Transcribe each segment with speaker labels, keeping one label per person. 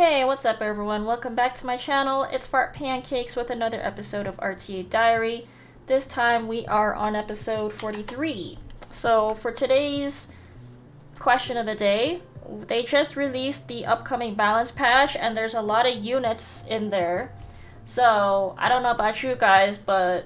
Speaker 1: Hey, what's up everyone? Welcome back to my channel. It's Fart Pancakes with another episode of RTA Diary. This time we are on episode 43. So for today's question of the day, they just released the upcoming balance patch and there's a lot of units in there. So I don't know about you guys, but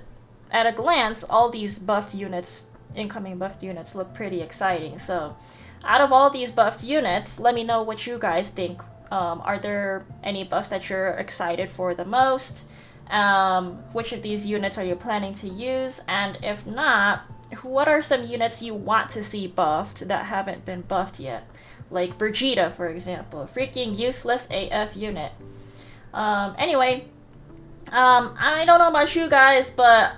Speaker 1: at a glance, all these buffed units, incoming buffed units, look pretty exciting. So out of all these buffed units, let me know what you guys think. Are there any buffs that you're excited for the most? Which of these units are you planning to use? And if not, what are some units you want to see buffed that haven't been buffed yet? Like Brigitte, for example. Freaking useless AF unit. Anyway, I don't know about you guys, but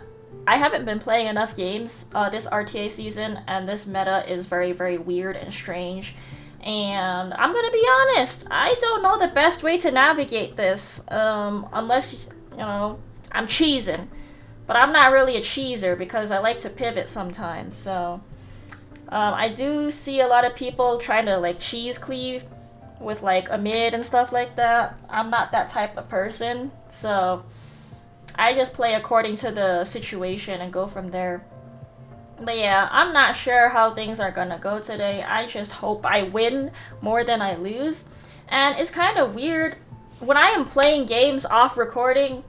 Speaker 1: I haven't been playing enough games this RTA season, and this meta is very, very weird and strange. And I'm gonna be honest, I don't know the best way to navigate this, unless, you know, I'm cheesing. But I'm not really a cheeser because I like to pivot sometimes, so... I do see a lot of people trying to, like, cheese cleave with, like, a mid and stuff like that. I'm not that type of person, so... I just play according to the situation and go from there. But yeah, I'm not sure how things are gonna go today. I just hope I win more than I lose. And it's kind of weird. When I am playing games off recording,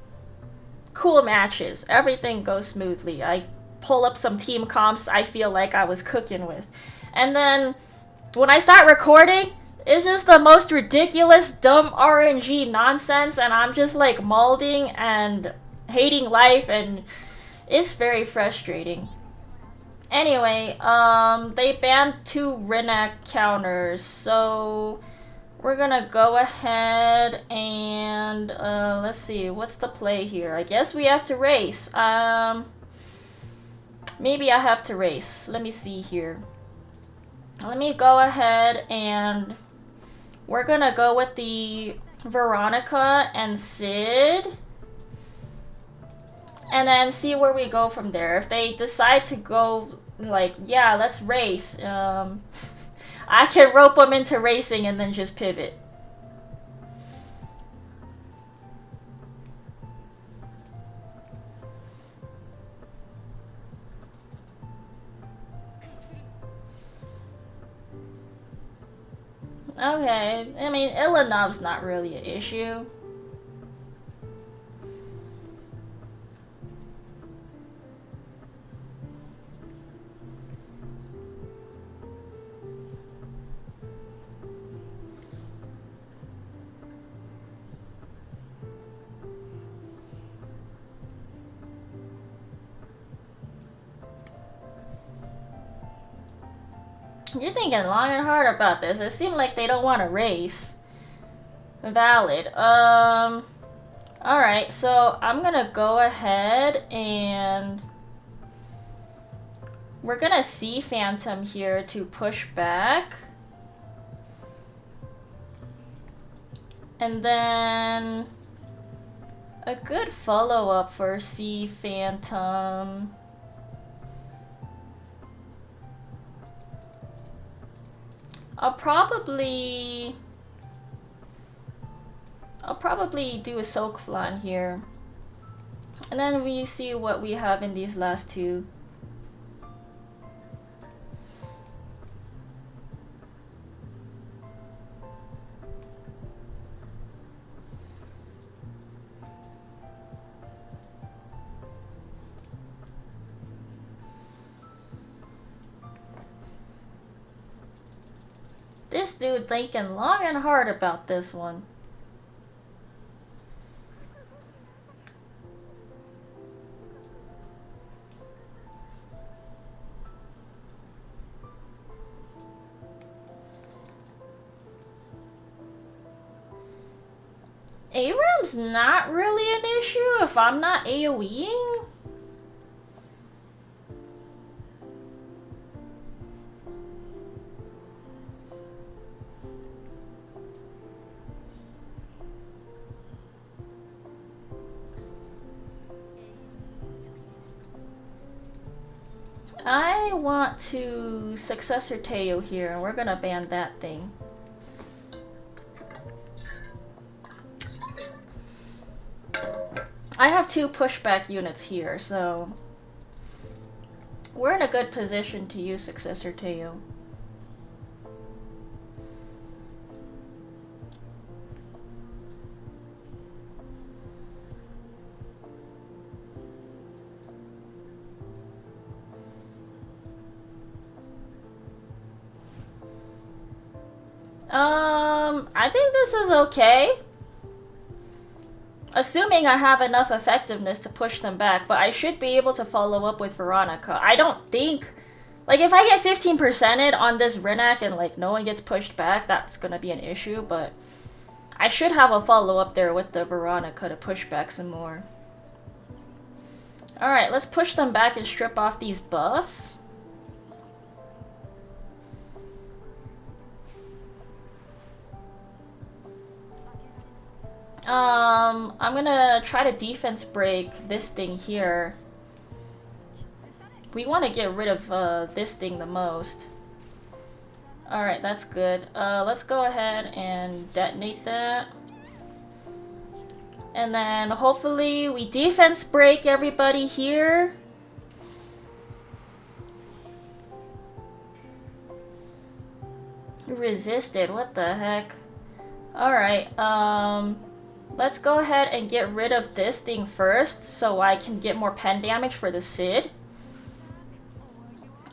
Speaker 1: cool matches. Everything goes smoothly. I pull up some team comps I feel like I was cooking with. And then when I start recording, it's just the most ridiculous, dumb RNG nonsense. And I'm just like molding and hating life. And it's very frustrating. Anyway, they banned 2 Renak counters, so we're gonna go ahead and, let's see, what's the play here? I guess we have to race. Maybe I have to race. Let me see here. Let me go ahead and we're gonna go with the Veronica and Sid. And then see where we go from there. If they decide to go, like, yeah, let's race. I can rope them into racing and then just pivot. Okay, I mean, Illinov's not really an issue. You're thinking long and hard about this. It seems like they don't want to race. Valid. Alright, so I'm gonna go ahead and... we're gonna see Phantom here to push back. And then... a good follow-up for C Phantom. I'll probably do a soak flan here. And then we see what we have in these last 2. This dude thinking long and hard about this one. ARAM's not really an issue if I'm not AoEing. I want to Successor Teo here, and we're gonna ban that thing. I have 2 pushback units here, so we're in a good position to use Successor Teo. I think this is okay. Assuming I have enough effectiveness to push them back, but I should be able to follow up with Veronica. I don't think... Like, if I get 15%ed on this Renak and, like, no one gets pushed back, that's gonna be an issue, but... I should have a follow-up there with the Veronica to push back some more. Alright, let's push them back and strip off these buffs. I'm gonna try to defense break this thing here. We want to get rid of this thing the most. Alright, that's good. Let's go ahead and detonate that. And then hopefully we defense break everybody here. Resisted, what the heck? Alright, let's go ahead and get rid of this thing first so I can get more pen damage for the Sid.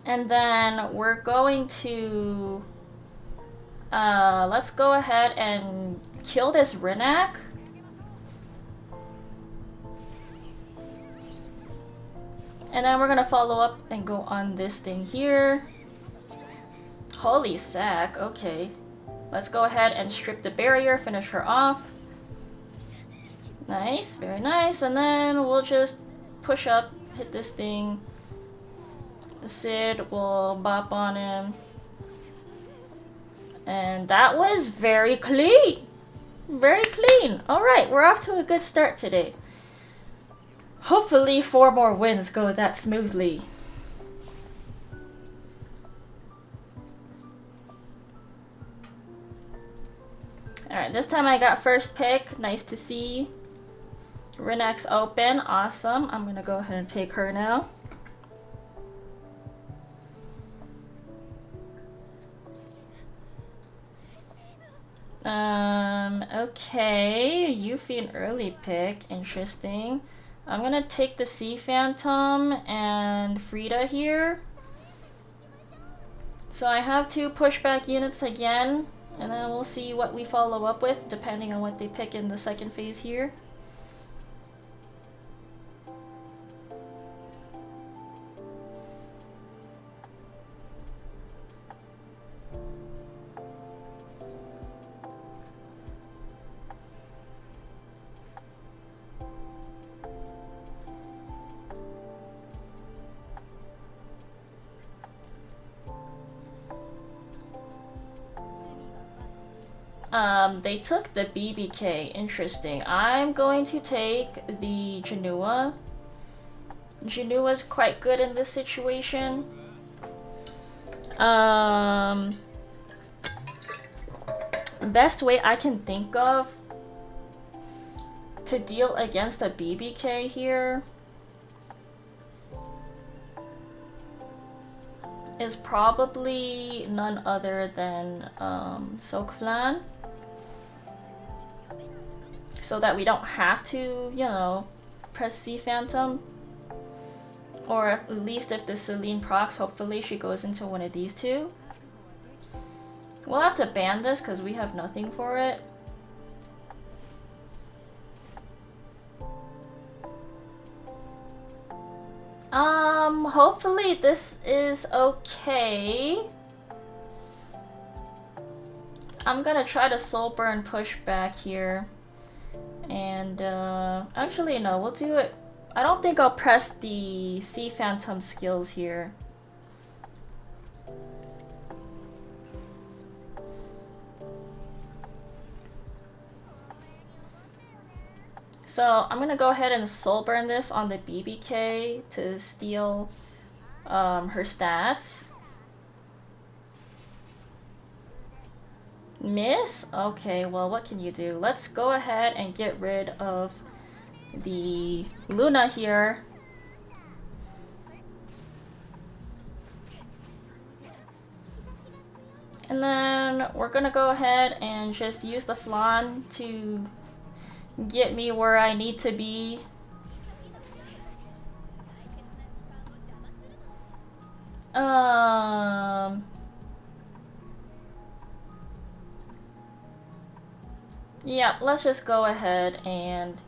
Speaker 1: And then we're going to... let's go ahead and kill this Renak. And then we're gonna follow up and go on this thing here. Holy sack, okay. Let's go ahead and strip the barrier, finish her off. Nice, very nice. And then we'll just push up, hit this thing. The Sid will bop on him. And that was very clean. Very clean. Alright, we're off to a good start today. Hopefully 4 more wins go that smoothly. Alright, this time I got first pick. Nice to see. Renak's open. Awesome. I'm gonna go ahead and take her now. Okay. Yuffie an early pick. Interesting. I'm gonna take the Sea Phantom and Frida here. So I have 2 pushback units again. And then we'll see what we follow up with, depending on what they pick in the second phase here. They took the BBK. Interesting. I'm going to take the Janua. Janua's quite good in this situation. Best way I can think of to deal against a BBK here is probably none other than Sokflan. So that we don't have to, you know, press Sea Phantom. Or at least if the Celine procs, hopefully she goes into one of these 2. We'll have to ban this because we have nothing for it. Hopefully this is okay. I'm gonna try to soul burn push back here. And actually no, we'll do it. I don't think I'll press the Sea Phantom skills here. So I'm gonna go ahead and soul burn this on the BBK to steal her stats. Miss? Okay, well what can you do? Let's go ahead and get rid of the Luna here. And then we're gonna go ahead and just use the flan to get me where I need to be. Yeah, let's just go ahead and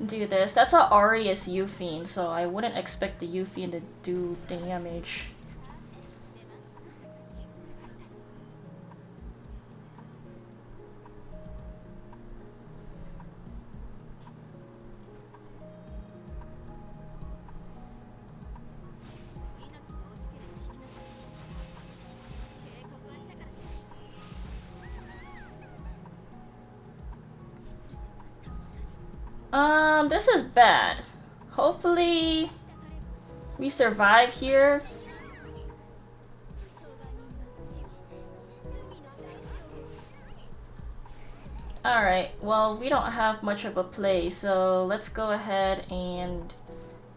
Speaker 1: do this. That's a Arius U-Fiend, so I wouldn't expect the U-Fiend to do damage. This is bad. Hopefully we survive here. Alright, well, we don't have much of a play, so let's go ahead and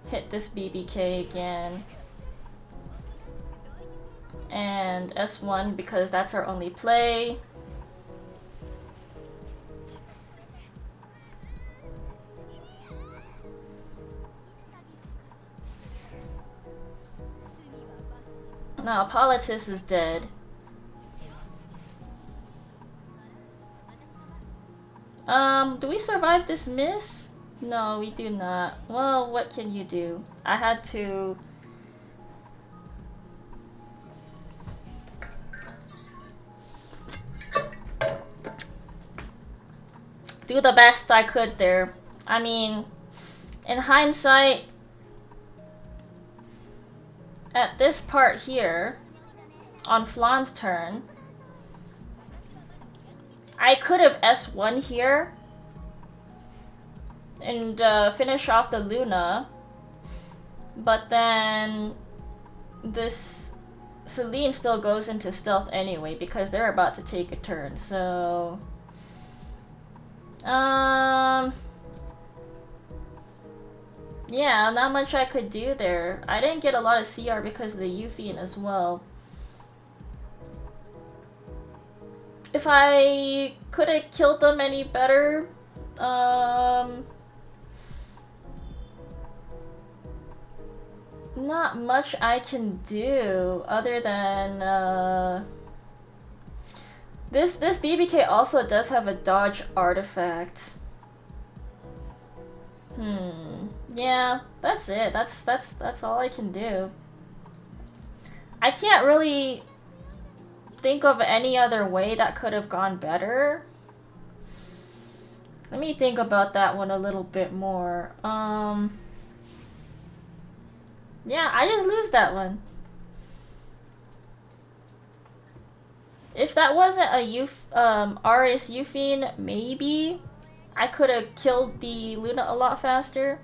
Speaker 1: hit this BBK again. And S1 because that's our only play. Now, Politis is dead. Do we survive this miss? No, we do not. Well, what can you do? I had to... do the best I could there. I mean, in hindsight, at this part here, on Flan's turn, I could have S1 here and finish off the Luna, but then this Celine still goes into stealth anyway because they're about to take a turn, so... yeah, not much I could do there. I didn't get a lot of CR because of the U-Fiend as well. If I could have killed them any better, not much I can do other than this BBK also does have a dodge artifact. Yeah, that's it. That's all I can do. I can't really think of any other way that could have gone better. Let me think about that one a little bit more. Yeah, I just lose that one. If that wasn't a Arius U-Fiend, maybe I could have killed the Luna a lot faster.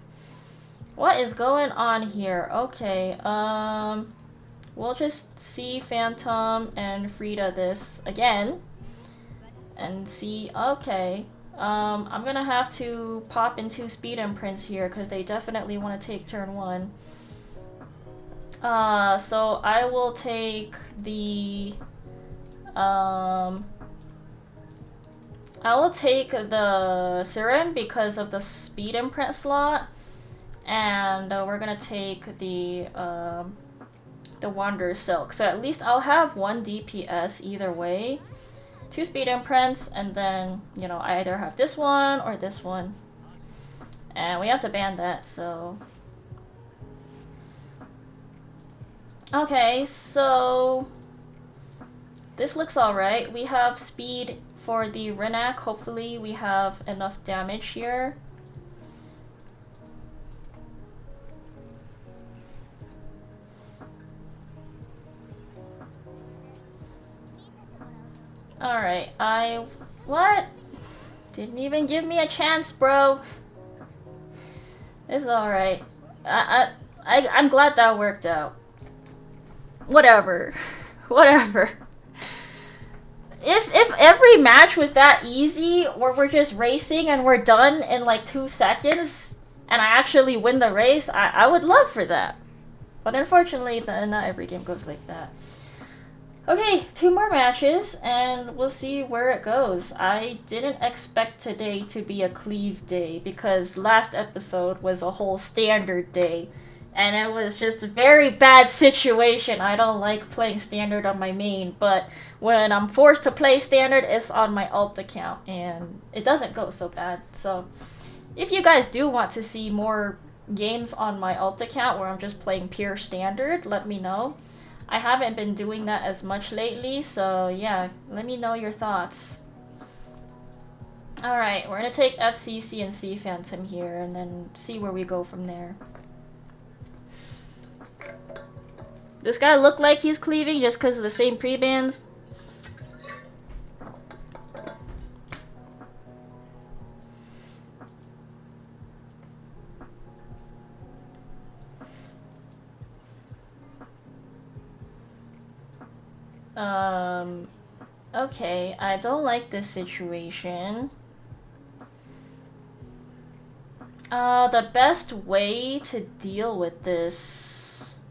Speaker 1: What is going on here? Okay, we'll just see Phantom and Frida this again. And see, okay. I'm gonna have to pop into Speed Imprints here because they definitely want to take turn 1. So I will take the... I will take the Siren because of the Speed Imprint slot, and we're gonna take the Wanderer Silk. So at least I'll have 1 DPS either way. 2 Speed Imprints, and then, you know, I either have this one or this one. And we have to ban that, so... okay, so... this looks alright. We have speed for the Renak. Hopefully we have enough damage here. Alright, what? Didn't even give me a chance, bro. It's alright. I'm glad that worked out. Whatever. Whatever. If every match was that easy, where we're just racing and we're done in like 2 seconds, and I actually win the race, I would love for that. But unfortunately, not every game goes like that. Okay, 2 more matches, and we'll see where it goes. I didn't expect today to be a cleave day, because last episode was a whole standard day. And it was just a very bad situation. I don't like playing standard on my main, but when I'm forced to play standard, it's on my alt account, and it doesn't go so bad. So, if you guys do want to see more games on my alt account where I'm just playing pure standard, let me know. I haven't been doing that as much lately, so yeah, let me know your thoughts. Alright, we're gonna take FCC and C Phantom here, and then see where we go from there. This guy looked like he's cleaving just because of the same pre-bans. Okay, I don't like this situation. The best way to deal with this...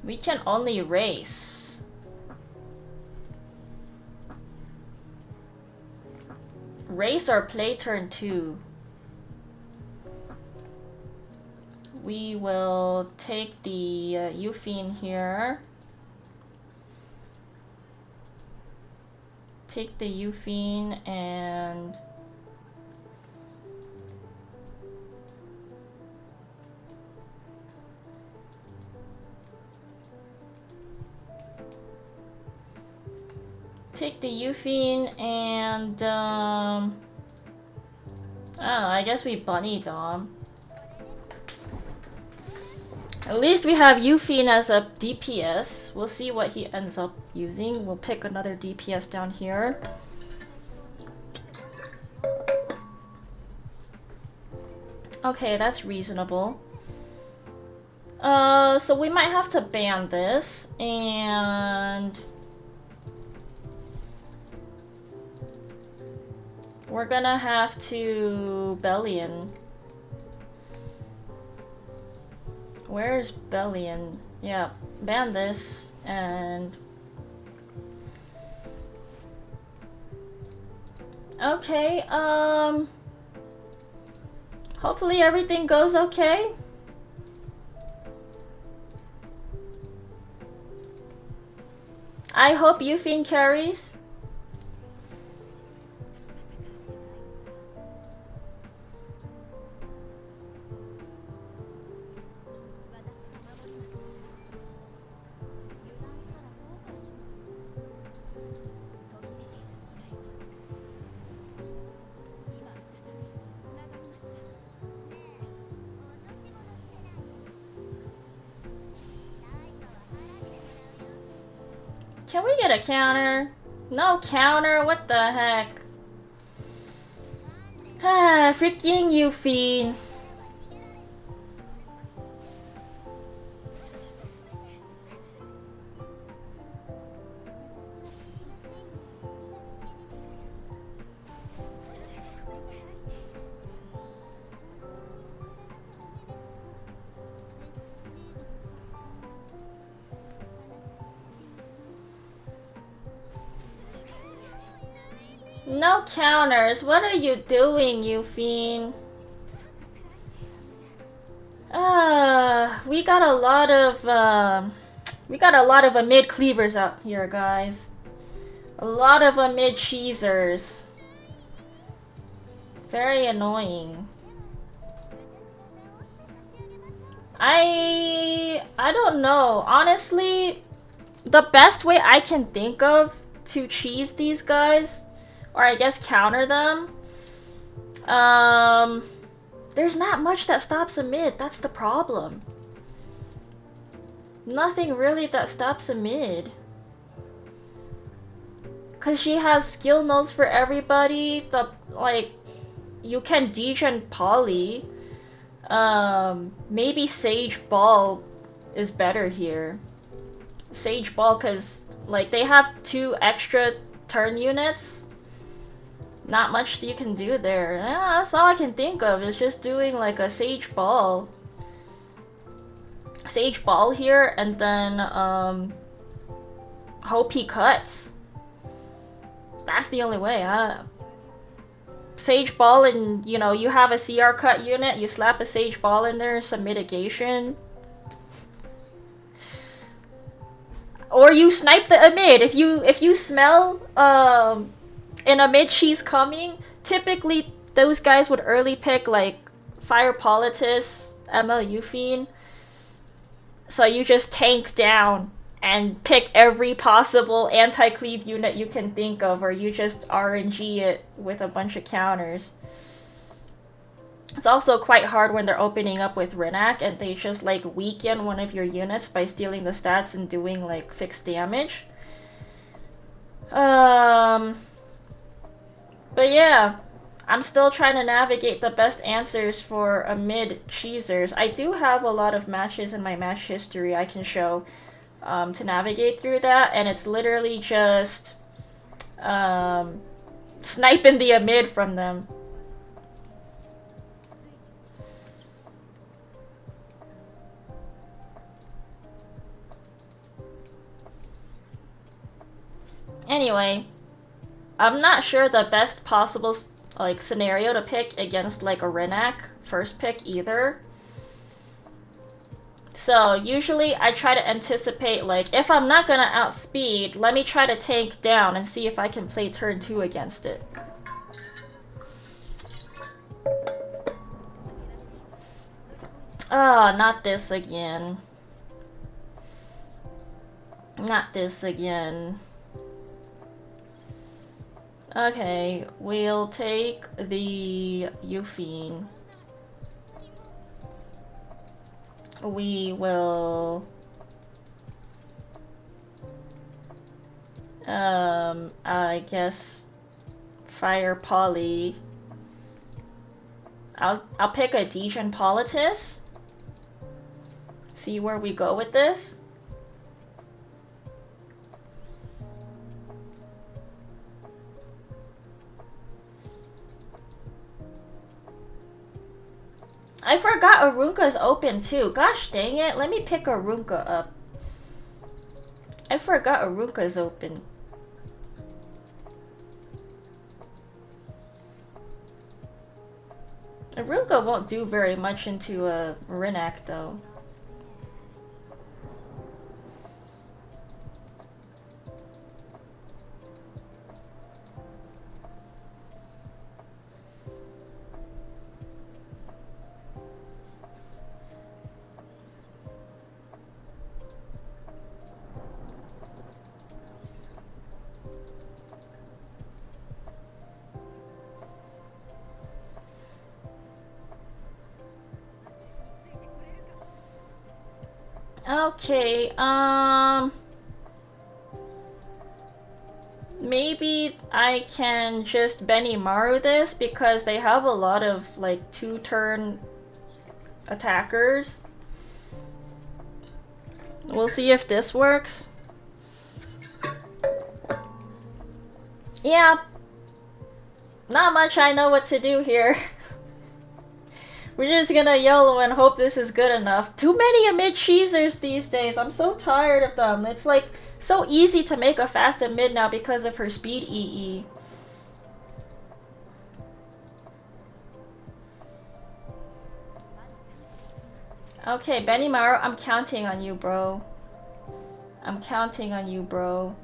Speaker 1: we can only race. Race or play turn 2. We will take the Euphin here. Take the Euphin and... take the Euphin and I don't know, I guess we bunny Dom. At least we have Euphin as a DPS. We'll see what he ends up using. We'll pick another DPS down here. Okay, that's reasonable. So we might have to ban this, and we're gonna have to Bellion. Where's Bellion? Yeah, ban this, and... okay, hopefully everything goes okay. I hope Euphin carries. Can we get a counter? No counter? What the heck? Ah, freaking Euphin. No counters. What are you doing, Euphin? We got a lot of mid cleavers out here, guys. A lot of mid cheesers. Very annoying. I don't know. Honestly, the best way I can think of to cheese these guys, or I guess counter them, there's not much that stops a mid. That's the problem. Nothing really that stops a mid. Cause she has skill nodes for everybody. You can degen poly. Maybe Sage Ball is better here. Sage Ball, because, like, they have 2 extra turn units. Not much you can do there. Yeah, that's all I can think of, is just doing, like, a Sage Ball. Sage Ball here, and then, hope he cuts. That's the only way. Sage Ball, and, you know, you have a CR cut unit, you slap a Sage Ball in there, some mitigation. Or you snipe the mid. If you smell an mid she's coming, typically those guys would early pick like Fire Politis, ML Fiend. So you just tank down and pick every possible anti-cleave unit you can think of, or you just RNG it with a bunch of counters. It's also quite hard when they're opening up with Renak and they just like weaken one of your units by stealing the stats and doing like fixed damage. But yeah, I'm still trying to navigate the best answers for a mid cheesers. I do have a lot of matches in my match history I can show to navigate through that, and it's literally just sniping the mid from them. Anyway, I'm not sure the best possible like scenario to pick against like a Renak first pick either. So usually I try to anticipate, like, if I'm not gonna outspeed, let me try to tank down and see if I can play turn 2 against it. Oh, not this again. Not this again. Okay, we'll take the Euphine. We will... I guess... Fire Poly. I'll pick a Degen Politis. See where we go with this. I forgot Arunka's open too. Gosh dang it. Let me pick Arunka up. I forgot Arunka's open. Arunka won't do very much into a Renak though. Okay, maybe I can just Benimaru this because they have a lot of like 2-turn attackers. We'll see if this works. Yeah, not much I know what to do here. We're just gonna YOLO and hope this is good enough. Too many mid cheesers these days. I'm so tired of them. It's like so easy to make a fast mid now because of her speed EE. Okay, Benimaru, I'm counting on you, bro. I'm counting on you, bro.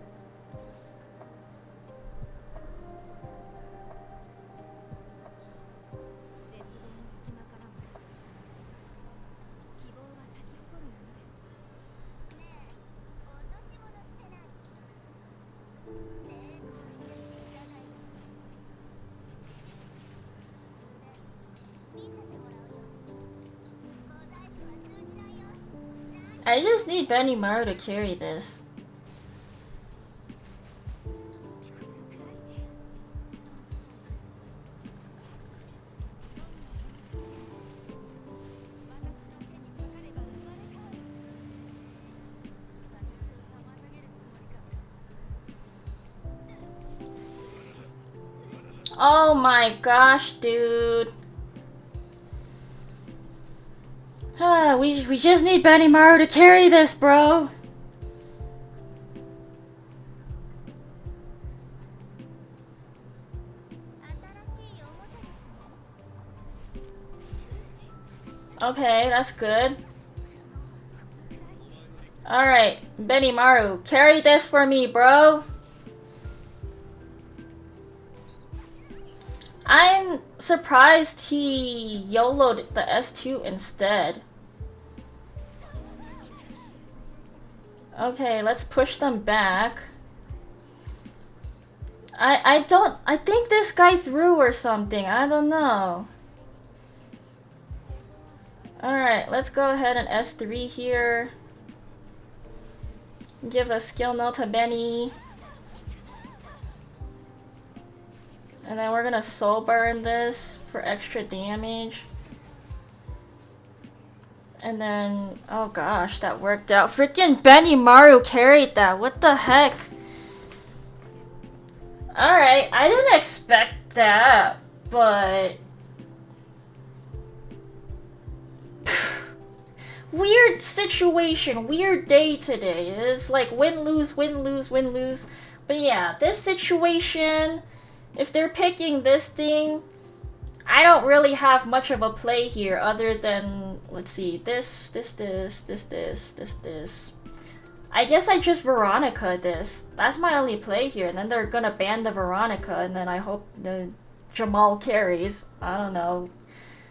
Speaker 1: I just need Benimaru to carry this. Oh my gosh, dude. We just need Benimaru to carry this, bro. Okay, that's good. Alright, Benimaru, carry this for me, bro. I'm surprised he YOLO'd the S2 instead. Okay, let's push them back. I think this guy threw or something. I don't know. Alright, let's go ahead and S3 here. Give a skill note to Benny. And then we're gonna soul burn this for extra damage. And then, oh gosh, that worked out. Freaking Benimaru carried that. What the heck? Alright, I didn't expect that, but... weird situation, weird day today. It's like win, lose, win, lose, win, lose. But yeah, this situation, if they're picking this thing, I don't really have much of a play here other than, let's see, this. I guess I just Veronica this. That's my only play here. And then they're gonna ban the Veronica, and then I hope the Jamal carries. I don't know.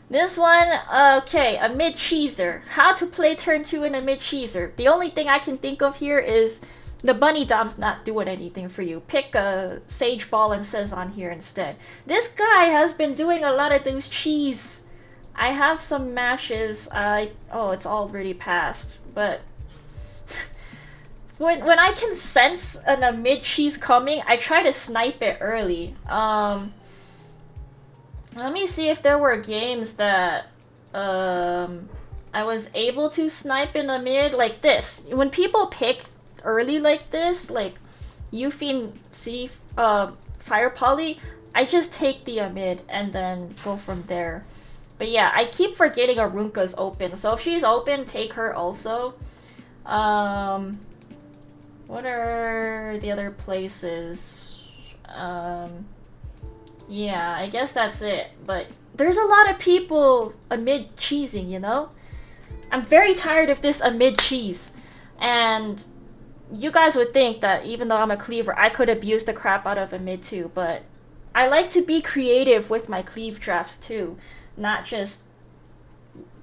Speaker 1: This one, okay, a mid-cheeser. How to play turn 2 in a mid-cheeser. The only thing I can think of here is the Bunny Dom's not doing anything for you. Pick a Sage Ball and Cezanne here instead. This guy has been doing a lot of those cheese. I have some matches. Oh, it's already passed, but... When I can sense a mid-cheese coming, I try to snipe it early. Let me see if there were games that I was able to snipe in a mid like this. When people pick early like this, like Yufin C Fire Poly, I just take the mid and then go from there. But yeah, I keep forgetting Arunka's open, so if she's open, take her also. What are the other places? Yeah, I guess that's it. But there's a lot of people amid cheesing, you know? I'm very tired of this amid cheese. And you guys would think that even though I'm a cleaver, I could abuse the crap out of a mid too. But I like to be creative with my cleave drafts too. Not just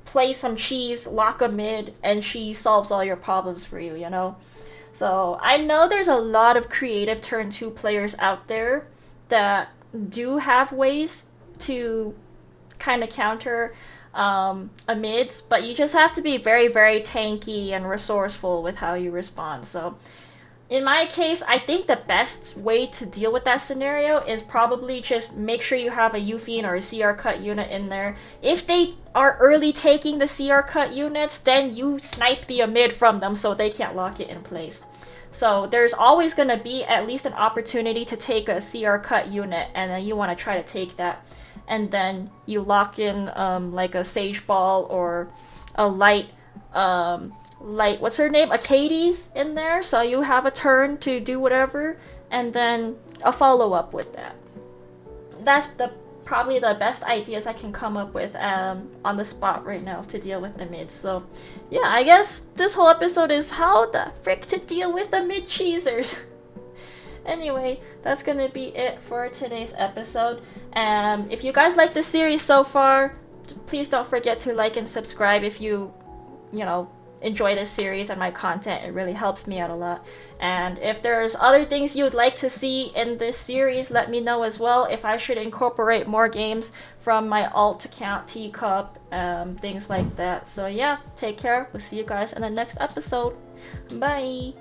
Speaker 1: play some cheese, lock a mid, and she solves all your problems for you, you know? So I know there's a lot of creative turn 2 players out there that do have ways to kind of counter mids, but you just have to be very, very tanky and resourceful with how you respond. So in my case, I think the best way to deal with that scenario is probably just make sure you have a Yufin or a CR cut unit in there. If they are early taking the CR cut units, then you snipe the mid from them so they can't lock it in place. So there's always going to be at least an opportunity to take a CR cut unit, and then you want to try to take that. And then you lock in like a Sage Ball or a light, what's her name? Acades in there, so you have a turn to do whatever, and then a follow-up with that. That's probably the best ideas I can come up with on the spot right now to deal with the mids. So yeah, I guess this whole episode is how the frick to deal with the mid-cheesers. Anyway, that's gonna be it for today's episode. If you guys like the series so far, please don't forget to like and subscribe if you know, enjoy this series and my content. It really helps me out a lot. And if there's other things you'd like to see in this series, let me know as well. If I should incorporate more games from my alt account, Teacup, things like that. So yeah, take care. We'll see you guys in the next episode. Bye!